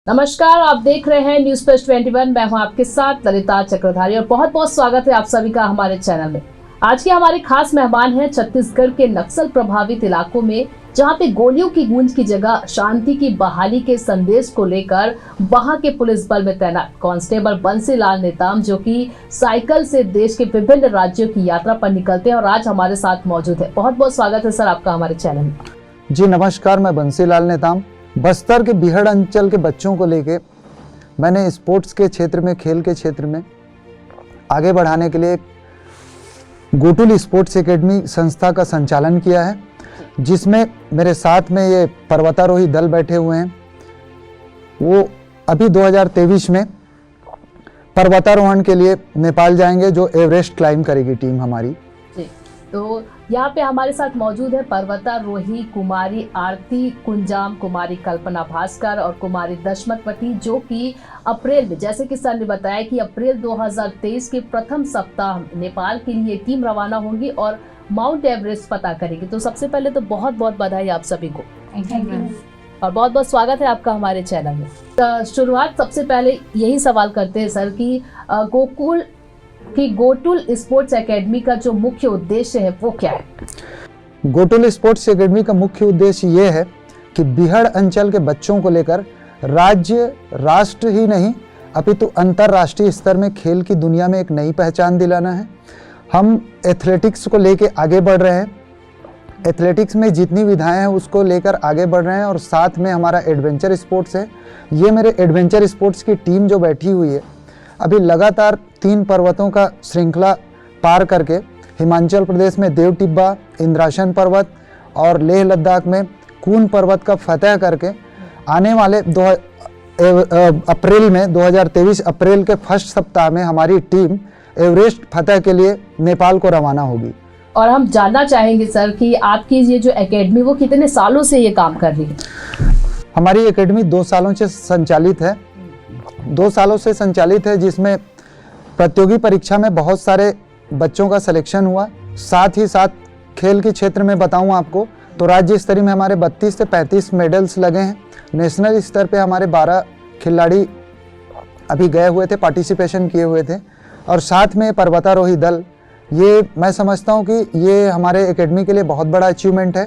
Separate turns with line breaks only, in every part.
नमस्कार, आप देख रहे हैं न्यूज प्लस 21। मैं हूं आपके साथ ललिता चक्रधारी और बहुत बहुत स्वागत है आप सभी का हमारे चैनल में। आज के हमारे खास मेहमान हैं छत्तीसगढ़ के नक्सल प्रभावित इलाकों में, जहां पे गोलियों की गूंज की जगह शांति की बहाली के संदेश को लेकर वहां के पुलिस बल में तैनात कांस्टेबल बंसीलाल नेताम, जो कि साइकिल से देश के विभिन्न राज्यों की यात्रा पर निकलते हैं और आज हमारे साथ मौजूद है। बहुत बहुत स्वागत है सर आपका हमारे चैनल में।
जी नमस्कार, मैं बंसीलाल नेताम। बस्तर के बिहड़ अंचल के बच्चों को लेके मैंने स्पोर्ट्स के क्षेत्र में, खेल के क्षेत्र में आगे बढ़ाने के लिए गोटुल स्पोर्ट्स एकेडमी संस्था का संचालन किया है, जिसमें मेरे साथ में ये पर्वतारोही दल बैठे हुए हैं। वो अभी 2023 में पर्वतारोहण के लिए नेपाल जाएंगे, जो एवरेस्ट क्लाइंब करेगी टीम हमारी।
जी, तो यहाँ पे हमारे साथ मौजूद है पर्वतारोही कुमारी आरती कुंजाम, कुमारी कल्पना भास्कर और कुमारी दशमतवती, जो कि अप्रैल में, जैसे कि सर ने बताया कि अप्रैल 2023 के प्रथम सप्ताह नेपाल के लिए टीम रवाना होंगी और माउंट एवरेस्ट पता करेगी। तो सबसे पहले तो बहुत बहुत बधाई आप सभी को और बहुत बहुत स्वागत है आपका हमारे चैनल में। तो शुरुआत सबसे पहले यही सवाल करते हैं सर कि गोटुल स्पोर्ट्स एकेडमी का जो मुख्य उद्देश्य है वो क्या है?
गोटुल स्पोर्ट्स एकेडमी का मुख्य उद्देश्य ये है कि बिहड़ अंचल के बच्चों को लेकर राज्य राष्ट्र ही नहीं अपितु अंतर्राष्ट्रीय स्तर में खेल की दुनिया में एक नई पहचान दिलाना है। हम एथलेटिक्स को लेकर आगे बढ़ रहे हैं, एथलेटिक्स में जितनी विधाएं हैं उसको लेकर आगे बढ़ रहे हैं और साथ में हमारा एडवेंचर स्पोर्ट्स है। ये मेरे एडवेंचर स्पोर्ट्स की टीम जो बैठी हुई है, अभी लगातार 3 पर्वतों का श्रृंखला पार करके हिमाचल प्रदेश में देव टिब्बा, इंद्रासन पर्वत और लेह लद्दाख में कून पर्वत का फतह करके आने वाले अप्रैल में 2023 अप्रैल के फर्स्ट सप्ताह में हमारी टीम एवरेस्ट फतह के लिए नेपाल को रवाना होगी।
और हम जानना चाहेंगे सर कि आपकी ये जो एकेडमी वो कितने सालों से ये काम कर रही है?
हमारी एकेडमी 2 सालों से संचालित है। 2 सालों से संचालित है, जिसमें प्रतियोगी परीक्षा में बहुत सारे बच्चों का सिलेक्शन हुआ। साथ ही साथ खेल के क्षेत्र में बताऊं आपको तो राज्य स्तरीय में हमारे 32 से 35 मेडल्स लगे हैं। नेशनल स्तर पे हमारे 12 खिलाड़ी अभी गए हुए थे, पार्टिसिपेशन किए हुए थे। और साथ में पर्वतारोही दल, ये मैं समझता हूं कि ये हमारे एकेडमी के लिए बहुत बड़ा अचीवमेंट है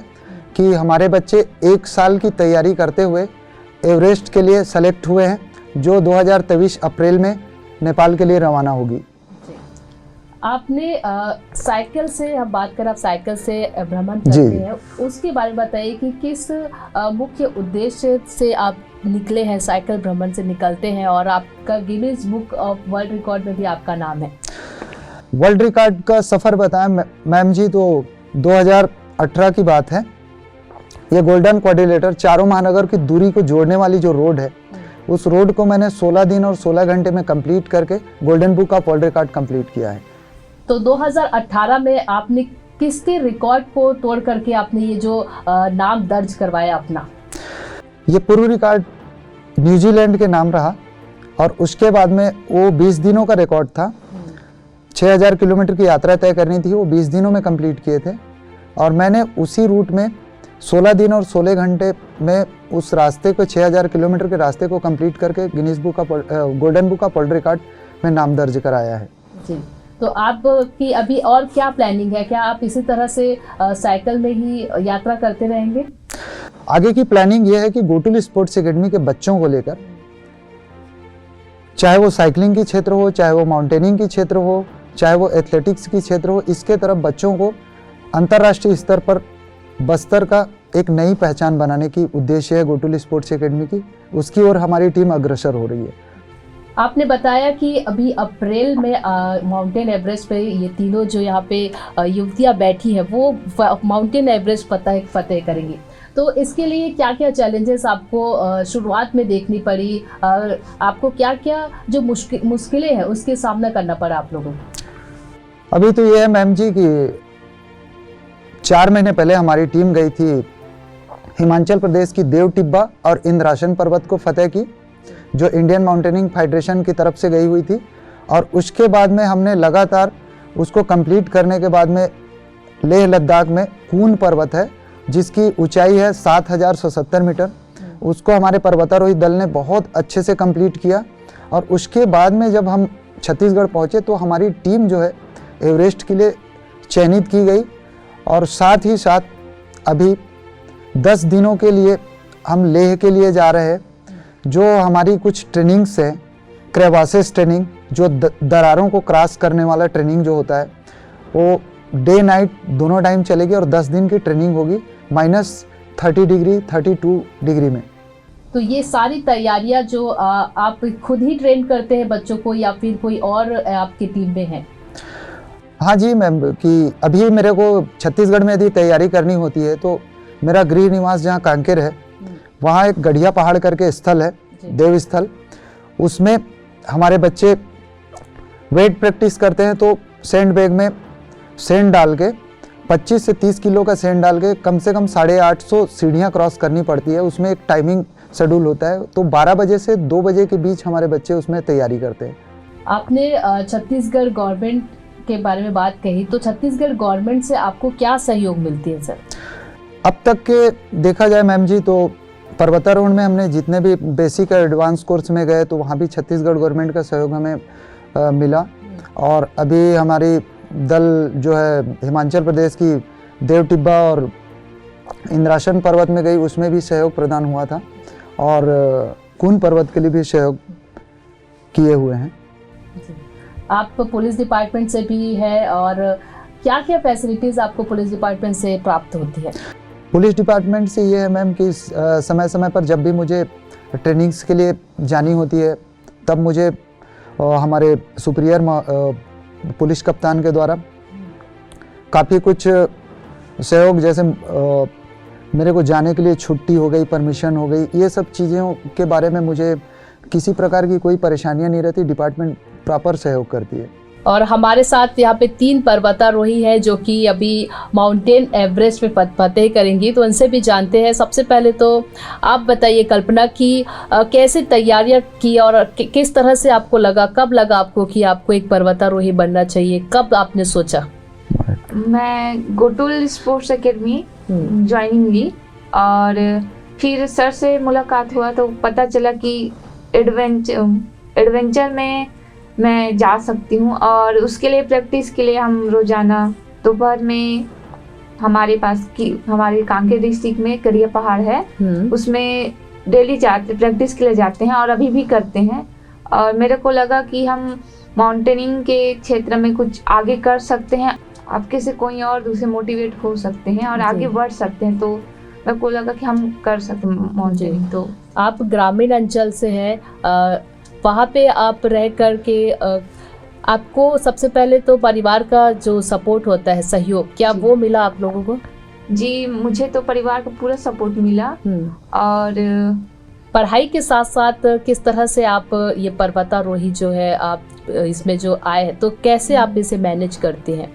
कि हमारे बच्चे 1 साल की तैयारी करते हुए एवरेस्ट के लिए सेलेक्ट हुए हैं, जो 2023 अप्रैल में नेपाल के लिए रवाना होगी।
आपने साइकिल से, हम बात करें आप साइकिल से भ्रमण करते हैं, उसके बारे में बताइए कि किस मुख्य उद्देश्य से आप निकले हैं, साइकिल भ्रमण से निकलते हैं और आपका Guinness book of world record में भी आपका नाम है।
वर्ल्ड रिकॉर्ड का सफ़र बताएं मैम जी, तो 2018 की बात है। ये गोल्डन क्वाड्रिलेटर, चारों महानगर की दूरी को जोड़ने वाली जो रोड है, उस रोड को मैंने 16 दिन और 16 घंटे में कंप्लीट करके golden book of world record complete किया है।
तो 2018 में आपने किसके रिकॉर्ड को तोड़ करके आपने ये जो नाम दर्ज करवाया अपना?
ये पूर्व रिकॉर्ड न्यूजीलैंड के नाम रहा और उसके बाद में वो 20 दिनों का रिकॉर्ड था। 6000 किलोमीटर की यात्रा तय करनी थी, वो 20 दिनों में कंप्लीट किए थे और मैंने उसी रूट में 16 दिन और 16 घंटे में उस रास्ते को, 6000 किलोमीटर के रास्ते को कंप्लीट करके Guinness book of golden book of world record में नाम दर्ज कराया है।
जी, तो आपकी अभी और क्या प्लानिंग है? क्या आप इसी तरह से साइकिल में ही यात्रा करते रहेंगे?
आगे की प्लानिंग ये है कि गोटुल स्पोर्ट्स एकेडमी के बच्चों को लेकर, चाहे वो साइकिलिंग की क्षेत्र हो, चाहे वो माउंटेनिंग की क्षेत्र हो, चाहे वो एथलेटिक्स की क्षेत्र हो, इसके तरफ बच्चों को अंतर्राष्ट्रीय स्तर पर बस्तर का एक नई पहचान बनाने की उद्देश्य है गोटुल स्पोर्ट्स एकेडमी की। उसकी ओर हमारी टीम अग्रसर हो रही है।
आपने बताया कि अभी अप्रैल में माउंटेन एवरेस्ट पे ये तीनों जो यहाँ पे युवतियाँ बैठी हैं वो माउंटेन एवरेस्ट फतेह करेंगी। तो इसके लिए क्या क्या चैलेंजेस आपको शुरुआत में देखनी पड़ी? आपको क्या क्या जो मुश्किलें हैं उसके सामना करना पड़ा आप लोगों को?
अभी तो ये है मैम जी कि 4 महीने पहले हमारी टीम गई थी हिमाचल प्रदेश की देव टिब्बा और इंद्रासन पर्वत को फतेह की, जो इंडियन माउंटेनिंग फेडरेशन की तरफ से गई हुई थी। और उसके बाद में हमने लगातार उसको कंप्लीट करने के बाद में लेह लद्दाख में कून पर्वत है, जिसकी ऊंचाई है 7170 मीटर, उसको हमारे पर्वतारोही दल ने बहुत अच्छे से कंप्लीट किया। और उसके बाद में जब हम छत्तीसगढ़ पहुँचे तो हमारी टीम जो है एवरेस्ट के लिए चयनित की गई। और साथ ही साथ अभी 10 दिनों के लिए हम लेह के लिए जा रहे हैं, जो हमारी कुछ ट्रेनिंग्स है, क्रेवासिस ट्रेनिंग, जो दरारों को क्रॉस करने वाला ट्रेनिंग जो होता है, वो डे नाइट दोनों टाइम चलेगी और 10 दिन की ट्रेनिंग होगी -30 डिग्री 32 डिग्री में।
तो ये सारी तैयारियां जो आप खुद ही ट्रेन करते हैं बच्चों को या फिर कोई और आपकी टीम में है?
हाँ जी मैम, कि अभी मेरे को छत्तीसगढ़ में यदि तैयारी करनी होती है तो मेरा गृह निवास जहाँ कांकेर है, वहाँ एक गढ़िया पहाड़ करके स्थल है, देव स्थल, उसमें हमारे बच्चे वेट प्रैक्टिस करते हैं। तो सैंड बैग में सैंड डाल के 25 से 30 किलो का सैंड डाल के कम से कम 850 सीढ़ियाँ क्रॉस करनी पड़ती है। उसमें एक टाइमिंग शेड्यूल होता है, तो 12 बजे से 2 बजे के बीच हमारे बच्चे उसमें तैयारी करते हैं।
आपने छत्तीसगढ़ गवर्नमेंट के बारे में बात कही, तो छत्तीसगढ़ गवर्नमेंट से आपको क्या सहयोग मिलती है सर?
अब तक के देखा जाए मैम जी, तो पर्वतारोहण में हमने जितने भी बेसिक और एडवांस कोर्स में गए तो वहाँ भी छत्तीसगढ़ गवर्नमेंट का सहयोग हमें मिला। और अभी हमारी दल जो है हिमाचल प्रदेश की देव टिब्बा और इंद्रासन पर्वत में गई, उसमें भी सहयोग प्रदान हुआ था। और कुन पर्वत के लिए भी सहयोग किए हुए हैं।
आप पुलिस डिपार्टमेंट से भी है, और क्या क्या फैसिलिटीज़ आपको पुलिस डिपार्टमेंट से प्राप्त होती है?
पुलिस डिपार्टमेंट से ये है मैम कि समय समय पर जब भी मुझे ट्रेनिंग्स के लिए जानी होती है तब मुझे हमारे सुपीरियर पुलिस कप्तान के द्वारा काफ़ी कुछ सहयोग, जैसे मेरे को जाने के लिए छुट्टी हो गई, परमिशन हो गई, ये सब चीज़ों के बारे में मुझे किसी प्रकार की कोई परेशानियां नहीं रहती। डिपार्टमेंट प्रॉपर सहयोग करती है।
और हमारे साथ यहाँ पे 3 पर्वतारोही हैं जो कि अभी माउंटेन एवरेस्ट पे फतेह करेंगी, तो उनसे भी जानते हैं। सबसे पहले तो आप बताइए कल्पना की कैसे तैयारियां की और किस तरह से आपको लगा, कब लगा आपको कि आपको एक पर्वतारोही बनना चाहिए, कब आपने सोचा?
मैं गोटुल स्पोर्ट्स एकेडमी ज्वाइनिंग ली और फिर सर से मुलाकात हुआ तो पता चला कि एडवेंचर में मैं जा सकती हूँ। और उसके लिए प्रैक्टिस के लिए हम रोज़ाना दोपहर में हमारे कांकेर डिस्ट्रिक्ट में गढ़िया पहाड़ है, उसमें डेली प्रैक्टिस के लिए जाते हैं और अभी भी करते हैं। और मेरे को लगा कि हम माउंटेनिंग के क्षेत्र में कुछ आगे कर सकते हैं, आपके से कोई और दूसरे मोटिवेट हो सकते हैं और आगे बढ़ सकते हैं। तो मेरे को लगा कि हम कर सकते हैं माउंटेनिंग। तो
आप ग्रामीण अंचल से हैं, वहाँ पे आप रह कर के आपको सबसे पहले तो परिवार का जो सपोर्ट होता है, सहयोग, क्या वो मिला आप लोगों को?
जी, मुझे तो परिवार का पूरा सपोर्ट मिला। और
पढ़ाई के साथ साथ किस तरह से आप ये पर्वतारोही जो है आप इसमें जो आए हैं, तो कैसे आप इसे मैनेज करते हैं?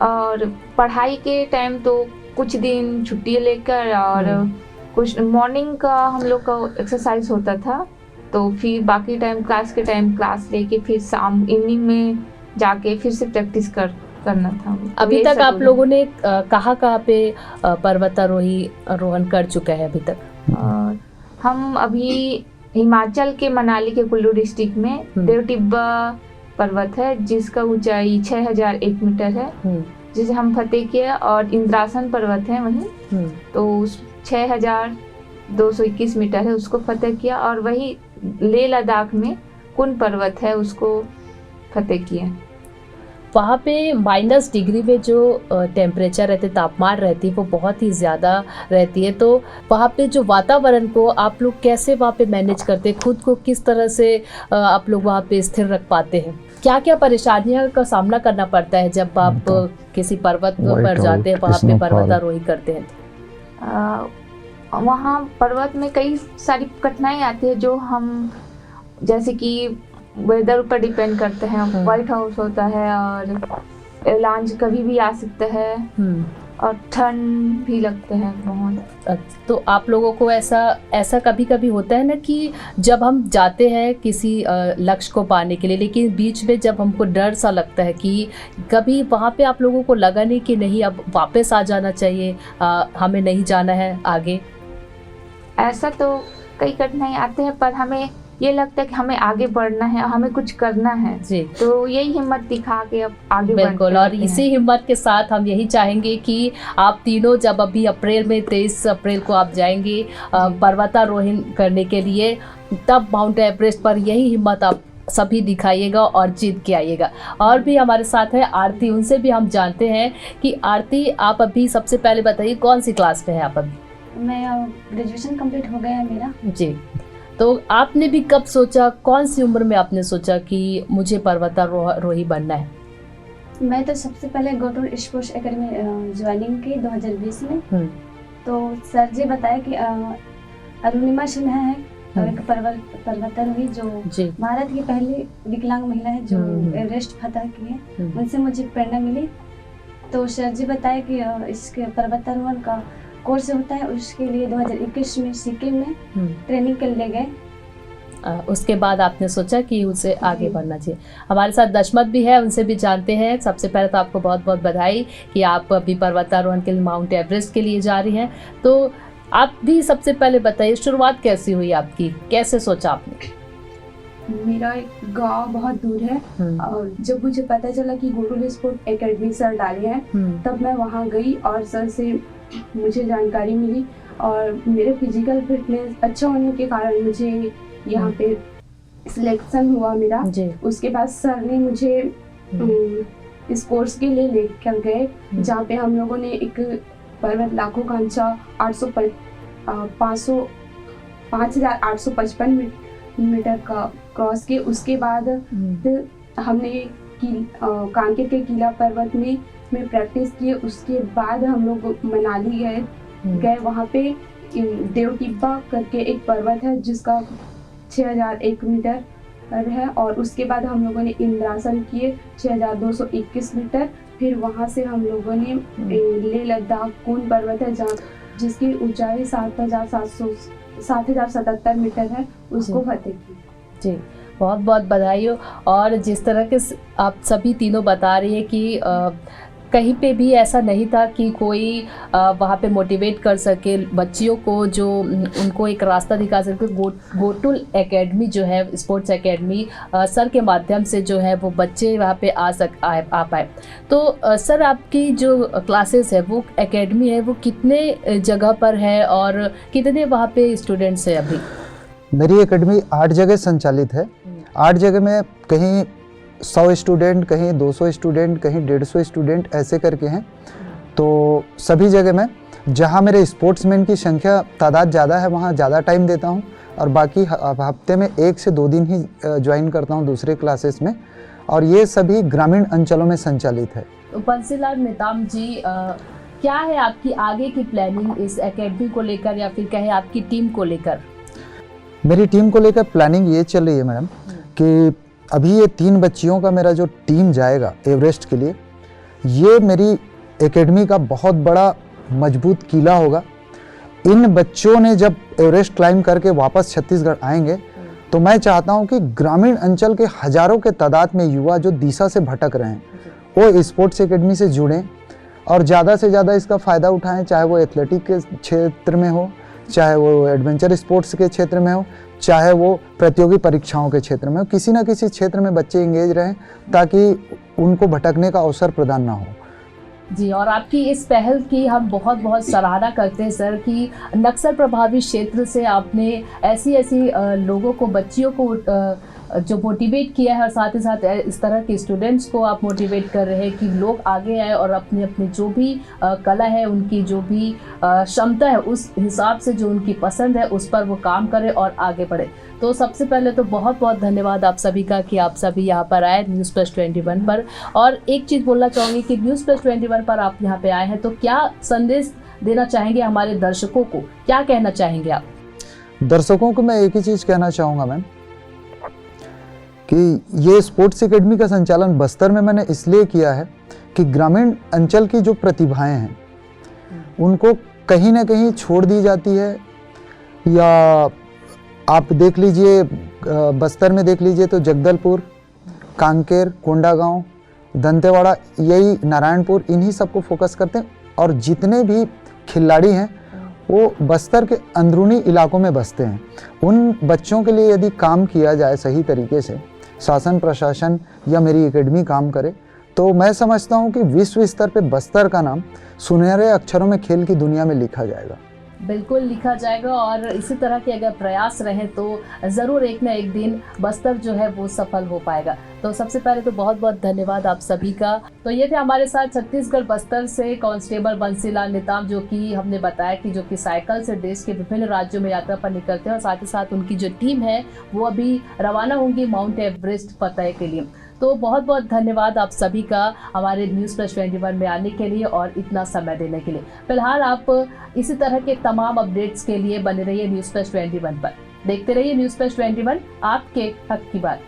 और पढ़ाई के टाइम तो कुछ दिन छुट्टी लेकर और कुछ मॉर्निंग का हम लोग का एक्सरसाइज होता था, तो फिर बाकी टाइम क्लास के टाइम क्लास लेके फिर शाम इवनिंग में जाके फिर से प्रैक्टिस करना था।
अभी तक आप लोगों ने कहाँ पे पर्वतारोहण कर चुका है अभी तक?
और हम अभी हिमाचल के मनाली के कुल्लू डिस्ट्रिक्ट में देव टिब्बा पर्वत है जिसका ऊंचाई 6001 मीटर है, जिसे हम फतेह किया। और इंद्रासन पर्वत है वहीं, तो 6221 मीटर है, उसको फतेह किया। और वही लेह लद्दाख में कुन पर्वत है, उसको फतेह किया।
वहाँ पे -, डिग्री में जो टेम्परेचर रहते, तापमान रहती है, वो बहुत ही ज़्यादा रहती है। तो वहाँ पे जो वातावरण को आप लोग कैसे वहाँ पे मैनेज करते हैं, खुद को किस तरह से आप लोग वहाँ पे स्थिर रख पाते हैं? क्या क्या परेशानियों का सामना करना पड़ता है जब आप किसी पर्वत पर जाते हैं, वहाँ पे पर्वतारोही करते हैं?
वहाँ पर्वत में कई सारी कठिनाई आती है, जो हम जैसे कि वेदर पर डिपेंड करते हैं। व्हाइट हाउस होता है और एवलांच कभी भी आ सकता है और ठंड भी लगता है बहुत।
तो आप लोगों को ऐसा कभी कभी होता है ना कि जब हम जाते हैं किसी लक्ष्य को पाने के लिए, लेकिन बीच में जब हमको डर सा लगता है कि कभी वहाँ पे आप लोगों को लगा नहीं कि नहीं अब वापस आ जाना चाहिए, हमें नहीं जाना है आगे?
ऐसा तो कई कठिनाई आते हैं, पर हमें ये लगता है कि हमें आगे बढ़ना है और हमें कुछ करना है,
जी
तो यही हिम्मत दिखा के अब आगे
बिल्कुल। और इसी हिम्मत के साथ हम यही चाहेंगे कि आप तीनों जब अभी अप्रैल में 23 अप्रैल को आप जाएंगे पर्वतारोहण करने के लिए, तब माउंट एवरेस्ट पर यही हिम्मत आप सभी दिखाइएगा और जीत के आइएगा। और भी हमारे साथ है आरती, उनसे भी हम जानते हैं कि आरती, आप अभी सबसे पहले बताइए कौन सी क्लास में है आप अभी?
मैं ग्रेजुएशन कंप्लीट हो गया है मेरा।
जी, तो आपने भी कब सोचा, कौन सी उम्र में आपने सोचा कि मुझे पर्वतारोही बनना है?
मैं तो सबसे पहले गोटूर स्पोर्ट्स एकेडमी ज्वाइनिंग की 2020 में। तो सर जी बताया कि अरुणिमा सिन्हा है एक पर्वतारोही जो भारत की पहली विकलांग महिला है जो एवरेस्ट फतह की है, उनसे मुझे प्रेरणा मिली। तो सर जी बताया कि इसके पर्वतारोहण का कोर्स होता है, उसके लिए 2021 में सिक्किम में ट्रेनिंग के लिए गए।
उसके बाद आपने सोचा कि उसे आगे बढ़ना चाहिए। हमारे साथ दशमत भी है, उनसे भी जानते हैं। सबसे पहले तो आपको बहुत बहुत बधाई कि आप अभी पर्वतारोहण के लिए माउंट एवरेस्ट के लिए जा रही हैं। तो आप भी सबसे पहले बताइए, शुरुआत कैसी हुई आपकी, कैसे सोचा आपने?
मेरा एक गांव बहुत दूर है और जब मुझे पता चला कि गोटूर स्पोर्ट एकेडमी सर डाले हैं, तब मैं वहां गई और सर से मुझे जानकारी मिली और मेरे फिजिकल फिटनेस अच्छा होने के कारण मुझे यहाँ पे सिलेक्शन हुआ मेरा। उसके बाद सर ने मुझे इस कोर्स के लिए लेकर गए, जहाँ पे हम लोगों ने एक पर्वत लाखों कांचा 5855 मीटर का क्रॉस किए। उसके बाद हमने कांकेर के किला पर्वत में प्रैक्टिस किए। उसके बाद हम लोग मनाली गए। वहाँ पे देवटिब्बा करके एक पर्वत है जिसका 6001 मीटर है, और उसके बाद हम लोगों ने इंद्रासन किए 6221 मीटर। फिर वहाँ से हम लोगों ने लेह लद्दाख कून पर्वत है जहाँ जिसकी ऊंचाई 7077 मीटर है, उसको फतेह की।
जी, बहुत बहुत बधाई हो। और जिस तरह के आप सभी तीनों बता रही है कि कहीं पे भी ऐसा नहीं था कि कोई वहाँ पे मोटिवेट कर सके बच्चियों को, जो उनको एक रास्ता दिखा सके। गोटूर एकेडमी जो है स्पोर्ट्स एकेडमी, सर के माध्यम से जो है वो बच्चे वहाँ पे आ पाए। तो सर, आपकी जो क्लासेस है, वो एकेडमी है, वो कितने जगह पर है और कितने वहाँ पे स्टूडेंट्स हैं अभी?
मेरी एकेडमी 8 जगह संचालित है। 8 जगह में कहीं 100 स्टूडेंट, कहीं 200 स्टूडेंट, कहीं 150 स्टूडेंट, ऐसे करके हैं। तो सभी जगह में जहां मेरे स्पोर्ट्समैन की तादाद ज़्यादा है वहां ज़्यादा टाइम देता हूं, और बाकी हफ्ते में 1 से 2 दिन ही ज्वाइन करता हूं दूसरे क्लासेस में, और ये सभी ग्रामीण अंचलों में संचालित है।
तो बंसीलाल नेताम जी, क्या है आपकी आगे की प्लानिंग इस एकेडमी को लेकर, या फिर कहे आपकी टीम को लेकर?
मेरी टीम को लेकर प्लानिंग ये चल रही है मैडम कि अभी ये 3 बच्चियों का मेरा जो टीम जाएगा एवरेस्ट के लिए, ये मेरी एकेडमी का बहुत बड़ा मजबूत किला होगा। इन बच्चों ने जब एवरेस्ट क्लाइंब करके वापस छत्तीसगढ़ आएंगे, तो मैं चाहता हूं कि ग्रामीण अंचल के हजारों के तादाद में युवा जो दिशा से भटक रहे हैं, वो स्पोर्ट्स एकेडमी से जुड़ें और ज़्यादा से ज़्यादा इसका फ़ायदा उठाएं, चाहे वो एथलेटिक के क्षेत्र में हो, चाहे वो एडवेंचर स्पोर्ट्स के क्षेत्र में हो, चाहे वो प्रतियोगी परीक्षाओं के क्षेत्र में हो। किसी ना किसी क्षेत्र में बच्चे इंगेज रहें ताकि उनको भटकने का अवसर प्रदान ना हो।
जी, और आपकी इस पहल की हम बहुत बहुत सराहना करते हैं सर, कि नक्सल प्रभावित क्षेत्र से आपने ऐसी लोगों को, बच्चियों को जो मोटिवेट किया है, और साथ ही साथ इस तरह के स्टूडेंट्स को आप मोटिवेट कर रहे हैं कि लोग आगे आए और अपने अपने जो भी कला है, उनकी जो भी क्षमता है, उस हिसाब से जो उनकी पसंद है उस पर वो काम करें और आगे बढ़े। तो सबसे पहले तो बहुत बहुत धन्यवाद आप सभी का कि आप सभी यहाँ पर आए न्यूज़ प्लस 21 पर। और एक चीज़ बोलना चाहूँगी कि न्यूज़ प्लस 21 पर आप यहाँ पे आए हैं, तो क्या संदेश देना चाहेंगे हमारे दर्शकों को, क्या कहना चाहेंगे आप?
दर्शकों को मैं एक ही चीज़ कहना चाहूँगा मैम, कि ये स्पोर्ट्स एकेडमी का संचालन बस्तर में मैंने इसलिए किया है कि ग्रामीण अंचल की जो प्रतिभाएं हैं उनको कहीं ना कहीं छोड़ दी जाती है। या आप देख लीजिए, बस्तर में देख लीजिए तो जगदलपुर, कांकेर, कोंडागांव, दंतेवाड़ा, यही नारायणपुर, इन्हीं सबको फोकस करते हैं, और जितने भी खिलाड़ी हैं वो बस्तर के अंदरूनी इलाकों में बसते हैं। उन बच्चों के लिए यदि काम किया जाए सही तरीके से, शासन प्रशासन या मेरी एकेडमी काम करे, तो मैं समझता हूँ कि विश्व स्तर पे बस्तर का नाम सुनहरे अक्षरों में खेल की दुनिया में लिखा जाएगा।
बिल्कुल लिखा जाएगा, और इसी तरह के अगर प्रयास रहे तो ज़रूर एक ना एक दिन बस्तर जो है वो सफल हो पाएगा। तो सबसे पहले तो बहुत बहुत धन्यवाद आप सभी का। तो ये थे हमारे साथ छत्तीसगढ़ बस्तर से कांस्टेबल बंसीलाल नेताम, जो कि हमने बताया कि जो कि साइकिल से देश के विभिन्न राज्यों में यात्रा पर निकलते हैं, और साथ ही साथ उनकी जो टीम है वो अभी रवाना होंगी माउंट एवरेस्ट फतह के लिए। तो बहुत बहुत धन्यवाद आप सभी का हमारे न्यूज़ प्लस 21 में आने के लिए और इतना समय देने के लिए। फिलहाल आप इसी तरह के तमाम अपडेट्स के लिए बने रहिए न्यूज़ प्लस 21 पर। देखते रहिए न्यूज़ प्लस 21, आपके हक की बात।